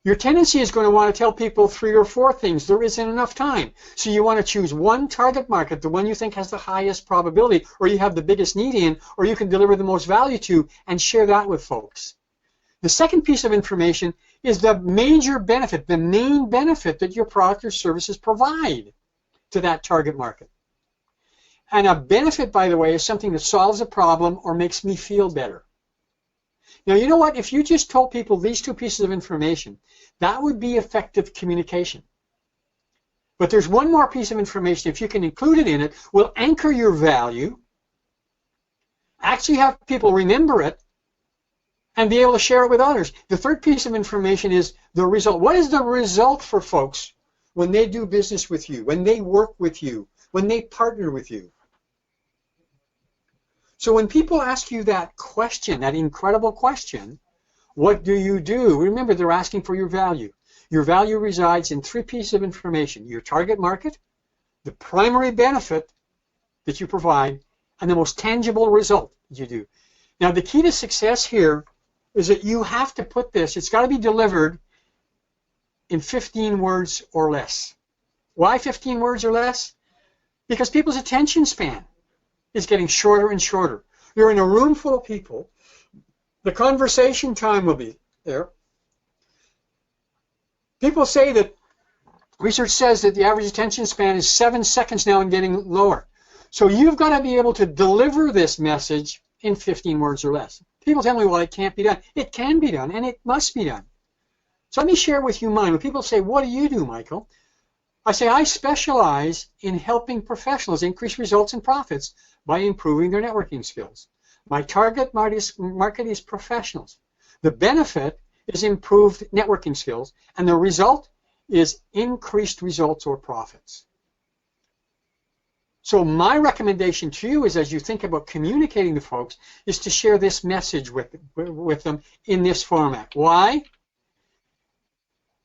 B: Your tendency is going to want to tell people 3 or 4 things. There isn't enough time. So you want to choose one target market, the one you think has the highest probability, or you have the biggest need in, or you can deliver the most value to, and share that with folks. The second piece of information is the major benefit, the main benefit that your product or services provide to that target market. And a benefit, by the way, is something that solves a problem or makes me feel better. Now, you know what? If you just told people these two pieces of information, that would be effective communication. But there's one more piece of information, if you can include it in it, will anchor your value, actually have people remember it, and be able to share it with others. The third piece of information is the result. What is the result for folks when they do business with you, when they work with you, when they partner with you? So when people ask you that question, that incredible question, what do you do? Remember, they're asking for your value. Your value resides in three pieces of information: your target market, the primary benefit that you provide, and the most tangible result that you do. Now, the key to success here is that you have to put this, it's got to be delivered in 15 words or less. Why 15 words or less? Because people's attention span is getting shorter and shorter. You're in a room full of people. The conversation time will be there. People say that, research says that the average attention span is 7 seconds now and getting lower. So you've got to be able to deliver this message in 15 words or less. People tell me, well, it can't be done. It can be done, and it must be done. So let me share with you mine. When people say, what do you do, Michael? I say, I specialize in helping professionals increase results and profits by improving their networking skills. My target market is professionals. The benefit is improved networking skills, and the result is increased results or profits. So my recommendation to you is, as you think about communicating to folks, is to share this message with them in this format. Why?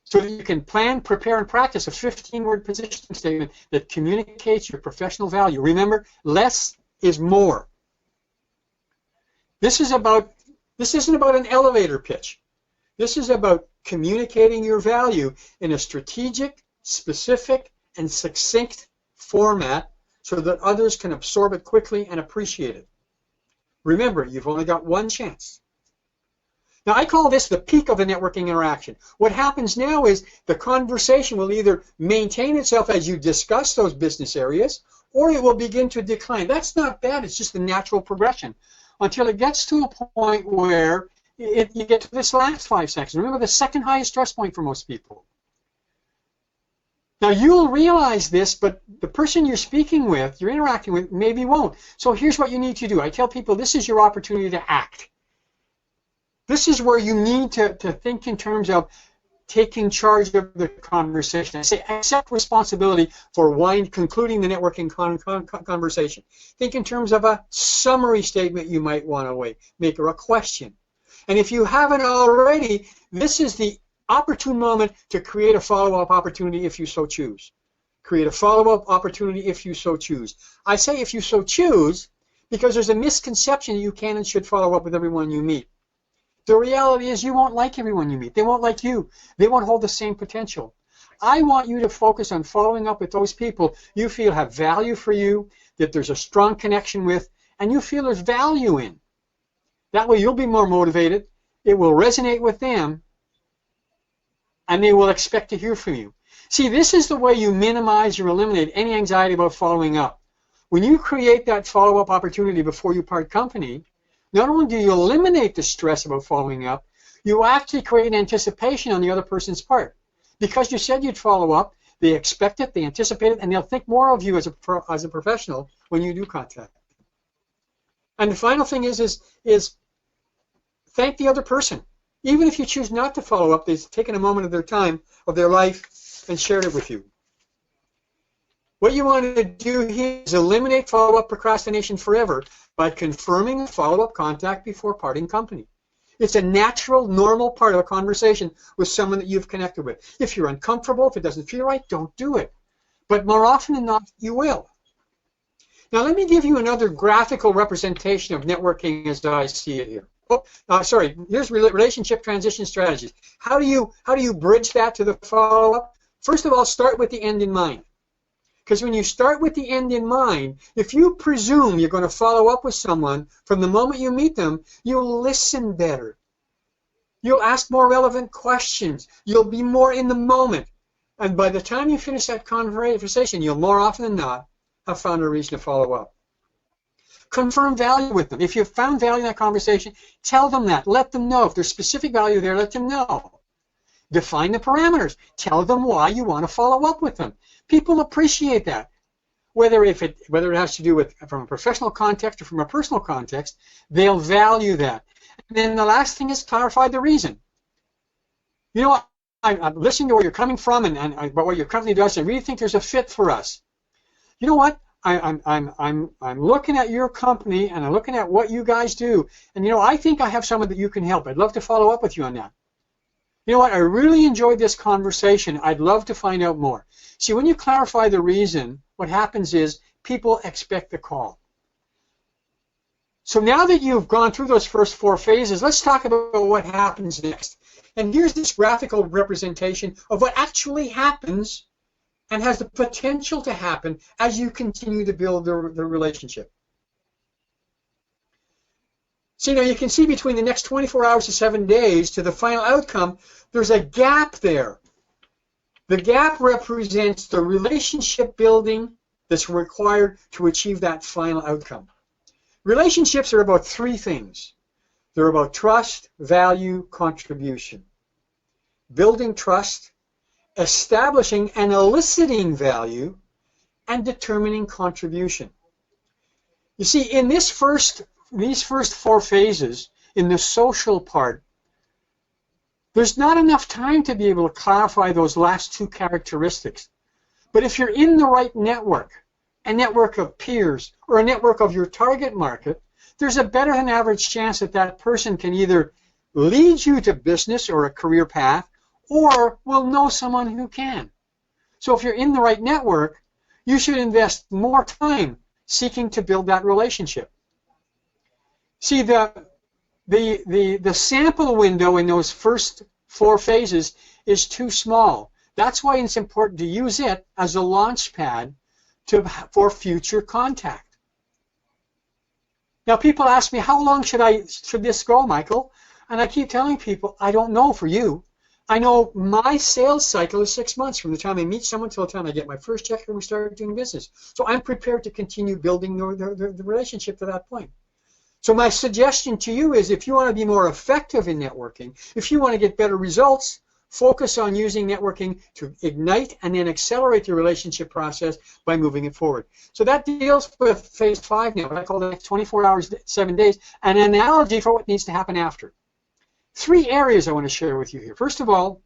B: So that you can plan, prepare, and practice a 15-word positioning statement that communicates your professional value. Remember, less is more. This isn't about an elevator pitch. This is about communicating your value in a strategic, specific, and succinct format so that others can absorb it quickly and appreciate it. Remember, you've only got one chance. Now, I call this the peak of a networking interaction. What happens now is the conversation will either maintain itself as you discuss those business areas, or it will begin to decline. That's not bad. It's just the natural progression until it gets to a point where you get to this last 5 seconds. Remember, the second highest stress point for most people. Now, you'll realize this, but the person you're speaking with, you're interacting with, maybe won't. So here's what you need to do. I tell people this is your opportunity to act. This is where you need to think in terms of taking charge of the conversation. I say accept responsibility for concluding the networking conversation. Think in terms of a summary statement you might want to make, or a question. And if you haven't already, this is the opportune moment to create a follow-up opportunity if you so choose. Create a follow-up opportunity if you so choose. I say if you so choose because there's a misconception you can and should follow up with everyone you meet. The reality is you won't like everyone you meet. They won't like you. They won't hold the same potential. I want you to focus on following up with those people you feel have value for you, that there's a strong connection with, and you feel there's value in. That way you'll be more motivated, it will resonate with them, and they will expect to hear from you. See, this is the way you minimize or eliminate any anxiety about following up. When you create that follow-up opportunity before you part company, not only do you eliminate the stress about following up, you actually create an anticipation on the other person's part. Because you said you'd follow up, they expect it, they anticipate it, and they'll think more of you as a professional when you do contact. And the final thing is thank the other person. Even if you choose not to follow up, they've taken a moment of their time, of their life, and shared it with you. What you want to do here is eliminate follow-up procrastination forever by confirming a follow-up contact before parting company. It's a natural, normal part of a conversation with someone that you've connected with. If you're uncomfortable, if it doesn't feel right, don't do it. But more often than not, you will. Now let me give you another graphical representation of networking as I see it here. Here's relationship transition strategies. How do you bridge that to the follow-up? First of all, start with the end in mind. Because when you start with the end in mind, if you presume you're going to follow up with someone from the moment you meet them, you'll listen better. You'll ask more relevant questions. You'll be more in the moment. And by the time you finish that conversation, you'll more often than not have found a reason to follow up. Confirm value with them. If you've found value in that conversation, tell them that. Let them know. If there's specific value there, let them know. Define the parameters. Tell them why you want to follow up with them. People appreciate that. Whether it has to do with from a professional context or from a personal context, they'll value that. And then the last thing is clarify the reason. You know what? I'm listening to where you're coming from and what your company does. I really think there's a fit for us. You know what? I'm looking at your company and I'm looking at what you guys do, and you know, I think I have someone that you can help. I'd love to follow up with you on that. You know what? I really enjoyed this conversation. I'd love to find out more. See, when you clarify the reason, what happens is people expect the call. So now that you've gone through those first 4 phases, let's talk about what happens next. And here's this graphical representation of what actually happens and has the potential to happen as you continue to build the relationship. So now you can see between the next 24 hours to 7 days to the final outcome, there's a gap there. The gap represents the relationship building that's required to achieve that final outcome. Relationships are about 3 things. They're about trust, value, contribution. Building trust, establishing and eliciting value, and determining contribution. You see, in these first 4 phases, in the social part, there's not enough time to be able to clarify those last 2 characteristics. But if you're in the right network, a network of peers, or a network of your target market, there's a better than average chance that that person can either lead you to business or a career path, or will know someone who can. So if you're in the right network, you should invest more time seeking to build that relationship. See, the sample window in those first 4 phases is too small. That's why it's important to use it as a launch pad for future contact. Now people ask me, how long should this go, Michael? And I keep telling people, I don't know for you. I know my sales cycle is 6 months from the time I meet someone till the time I get my first check and we start doing business. So I'm prepared to continue building the relationship to that point. So my suggestion to you is, if you want to be more effective in networking, if you want to get better results, focus on using networking to ignite and then accelerate the relationship process by moving it forward. So that deals with phase 5 now, what I call the next 24 hours, 7 days, an analogy for what needs to happen after. 3 areas I want to share with you here. First of all,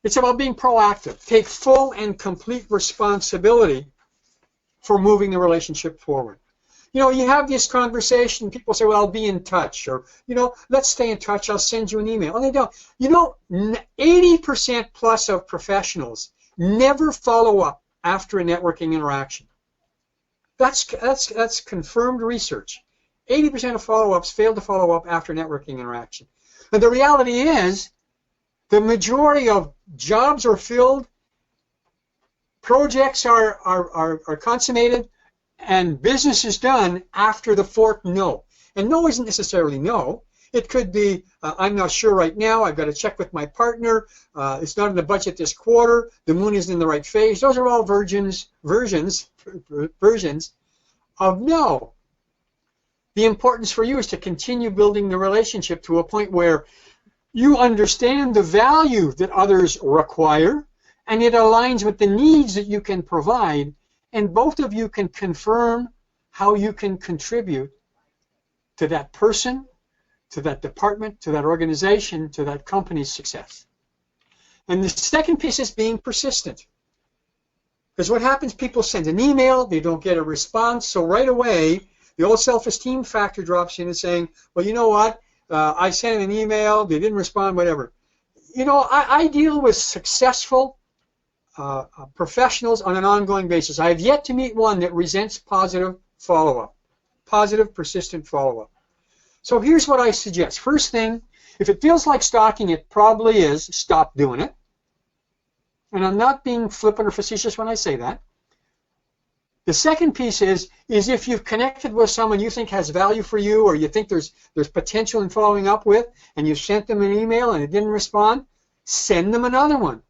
B: it's about being proactive. Take full and complete responsibility for moving the relationship forward. You know, you have this conversation, people say, well, I'll be in touch, or, you know, let's stay in touch, I'll send you an email. And they don't. You know, 80% plus of professionals never follow up after a networking interaction. That's confirmed research. 80% of follow-ups fail to follow up after networking interaction. And the reality is, the majority of jobs are filled, projects are consummated, and business is done after the 4th no. And no isn't necessarily no. It could be, I'm not sure right now, I've got to check with my partner, it's not in the budget this quarter, the moon isn't in the right phase. Those are all versions of no. The importance for you is to continue building the relationship to a point where you understand the value that others require, and it aligns with the needs that you can provide, and both of you can confirm how you can contribute to that person, to that department, to that organization, to that company's success. And the second piece is being persistent. Because what happens, people send an email, they don't get a response, so right away, the old self-esteem factor drops in and saying, well, you know what, I sent an email, they didn't respond, whatever. You know, I deal with successful professionals on an ongoing basis. I have yet to meet one that resents positive follow-up, positive, persistent follow-up. So here's what I suggest. First thing, if it feels like stalking, it probably is. Stop doing it. And I'm not being flippant or facetious when I say that. The second piece is if you've connected with someone you think has value for you, or you think there's potential in following up with, and you sent them an email and it didn't respond, send them another one.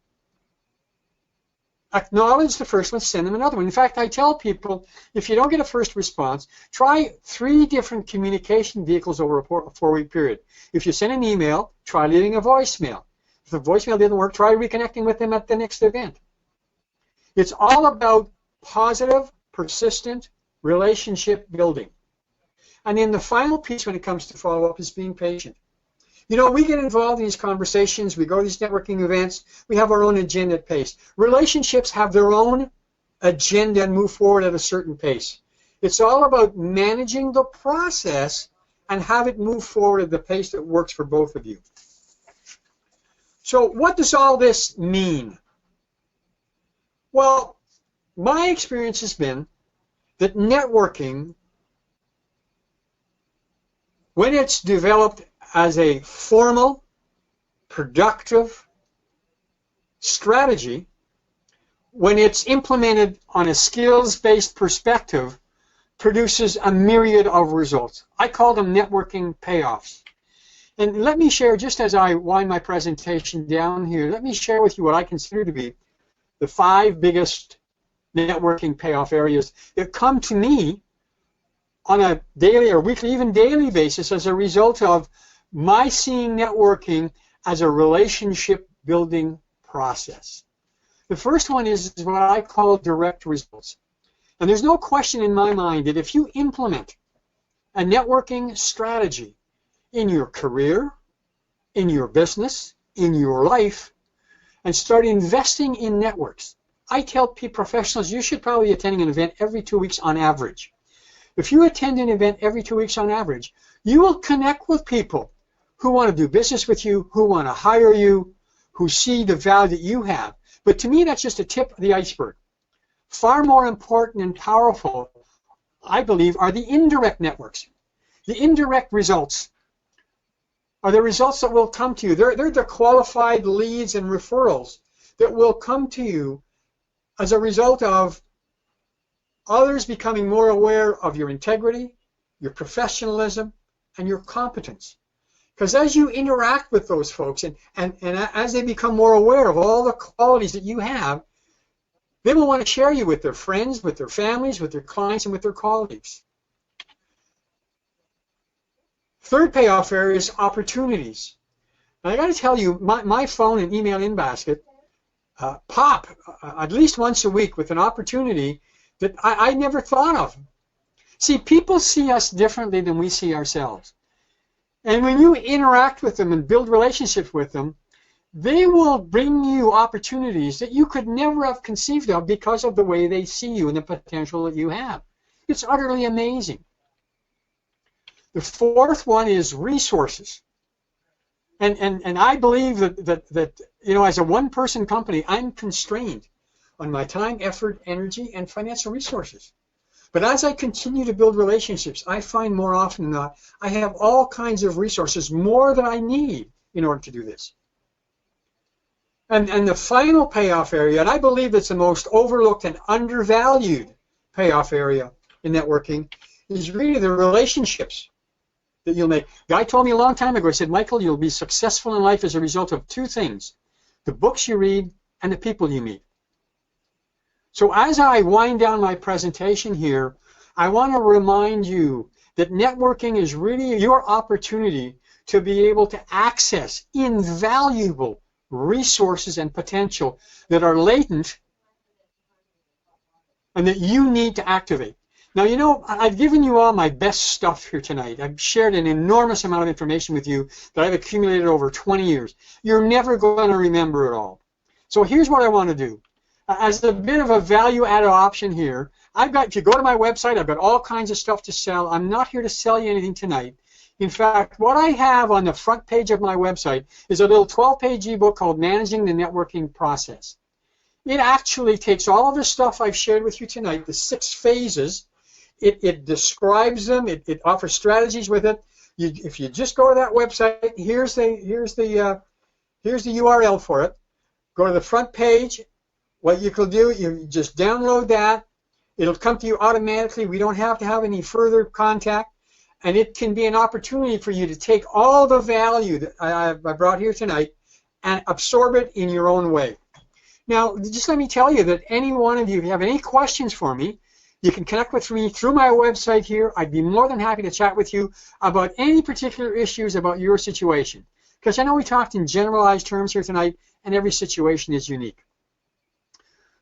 B: Acknowledge the first one, send them another one. In fact, I tell people, if you don't get a first response, try 3 different communication vehicles over a 4-week period. If you send an email, try leaving a voicemail. If the voicemail didn't work, try reconnecting with them at the next event. It's all about positive, persistent relationship building. And then the final piece when it comes to follow-up is being patient. You know, we get involved in these conversations, we go to these networking events, we have our own agenda at pace. Relationships have their own agenda and move forward at a certain pace. It's all about managing the process and have it move forward at the pace that works for both of you. So what does all this mean? Well, my experience has been that networking, when it's developed as a formal, productive strategy, when it's implemented on a skills-based perspective, produces a myriad of results. I call them networking payoffs. And let me share, just as I wind my presentation down here, let me share with you what I consider to be the 5 biggest networking payoff areas that come to me on a daily or weekly, even daily basis as a result of my seeing networking as a relationship building process. The first one is what I call direct results. And there's no question in my mind that if you implement a networking strategy in your career, in your business, in your life, and start investing in networks, I tell professionals you should probably be attending an event every 2 weeks on average. If you attend an event every 2 weeks on average, you will connect with people who want to do business with you, who want to hire you, who see the value that you have. But to me, that's just a tip of the iceberg. Far more important and powerful, I believe, are the indirect networks. The indirect results are the results that will come to you. They're the qualified leads and referrals that will come to you as a result of others becoming more aware of your integrity, your professionalism, and your competence. Because as you interact with those folks and as they become more aware of all the qualities that you have, they will want to share you with their friends, with their families, with their clients, and with their colleagues. Third payoff area is opportunities. Now, I got to tell you, my phone and email in basket pop at least once a week with an opportunity that I never thought of. See, people see us differently than we see ourselves. And when you interact with them and build relationships with them, they will bring you opportunities that you could never have conceived of because of the way they see you and the potential that you have. It's utterly amazing. The fourth one is resources. And I believe that you know, as a one-person company, I'm constrained on my time, effort, energy, and financial resources. But as I continue to build relationships, I find more often than not, I have all kinds of resources, more than I need in order to do this. And the final payoff area, and I believe it's the most overlooked and undervalued payoff area in networking, is really the relationships that you'll make. A guy told me a long time ago, he said, Michael, you'll be successful in life as a result of 2 things, the books you read and the people you meet. So as I wind down my presentation here, I want to remind you that networking is really your opportunity to be able to access invaluable resources and potential that are latent and that you need to activate. Now, you know, I've given you all my best stuff here tonight. I've shared an enormous amount of information with you that I've accumulated over 20 years. You're never going to remember it all. So here's what I want to do. As a bit of a value-added option here, if you go to my website, I've got all kinds of stuff to sell. I'm not here to sell you anything tonight. In fact, what I have on the front page of my website is a little 12-page ebook called Managing the Networking Process. It actually takes all of the stuff I've shared with you tonight, the 6 phases. It describes them. It offers strategies with it. If you just go to that website, here's the URL for it. Go to the front page. What you can do, you just download that. It'll come to you automatically. We don't have to have any further contact. And it can be an opportunity for you to take all the value that I brought here tonight and absorb it in your own way. Now, just let me tell you that any one of you, if you have any questions for me, you can connect with me through my website here. I'd be more than happy to chat with you about any particular issues about your situation. Because I know we talked in generalized terms here tonight, and every situation is unique.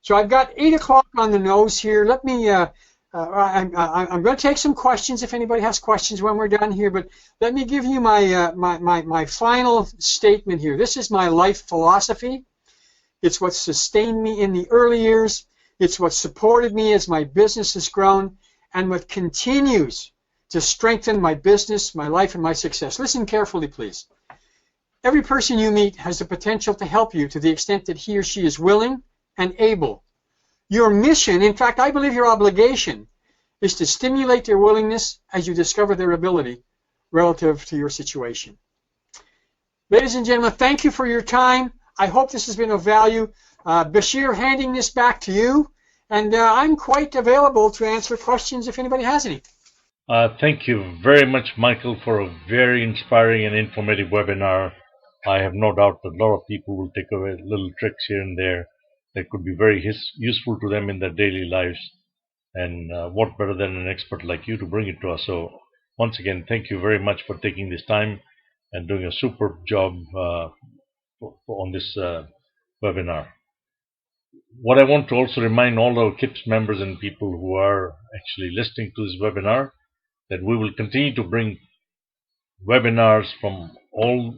B: So I've got 8 o'clock on the nose here. Let me, I'm going to take some questions if anybody has questions when we're done here, but let me give you my final statement here. This is my life philosophy. It's what sustained me in the early years. It's what supported me as my business has grown, and what continues to strengthen my business, my life, and my success. Listen carefully, please. Every person you meet has the potential to help you to the extent that he or she is willing and able. Your mission, in fact, I believe your obligation, is to stimulate their willingness as you discover their ability relative to your situation. Ladies and gentlemen, thank you for your time. I hope this has been of value. Bashir, handing this back to you, and I'm quite available to answer questions if anybody has any.
A: Thank you very much, Michael, for a very inspiring and informative webinar. I have no doubt that a lot of people will take away little tricks here and there that could be very useful to them in their daily lives. And what better than an expert like you to bring it to us. So once again, thank you very much for taking this time and doing a superb job on this webinar. What I want to also remind all our CIPS members and people who are actually listening to this webinar, that we will continue to bring webinars from all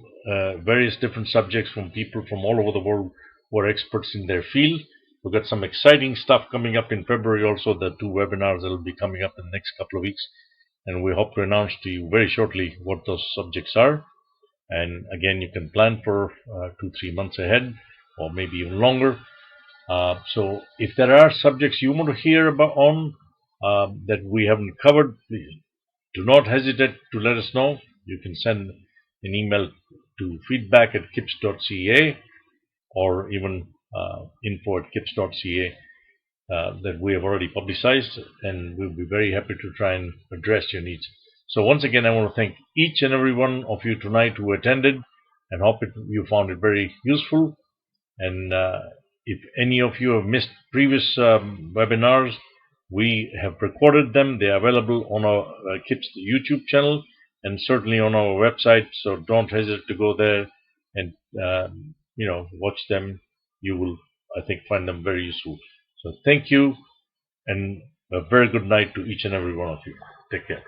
A: various different subjects from people from all over the world who are experts in their field. We've got some exciting stuff coming up in February also, the 2 webinars that will be coming up in the next couple of weeks. And we hope to announce to you very shortly what those subjects are. And again, you can plan for 2-3 months ahead, or maybe even longer. So if there are subjects you want to hear about that we haven't covered, please do not hesitate to let us know. You can send an email to feedback@kips.ca or even info@kips.ca that we have already publicized, and we'll be very happy to try and address your needs. So once again, I want to thank each and every one of you tonight who attended, and hope you found it very useful. And if any of you have missed previous webinars, we have recorded them. They are available on our CIPS YouTube channel and certainly on our website. So don't hesitate to go there and watch them. You will, I think, find them very useful. So thank you, and a very good night to each and every one of you. Take care.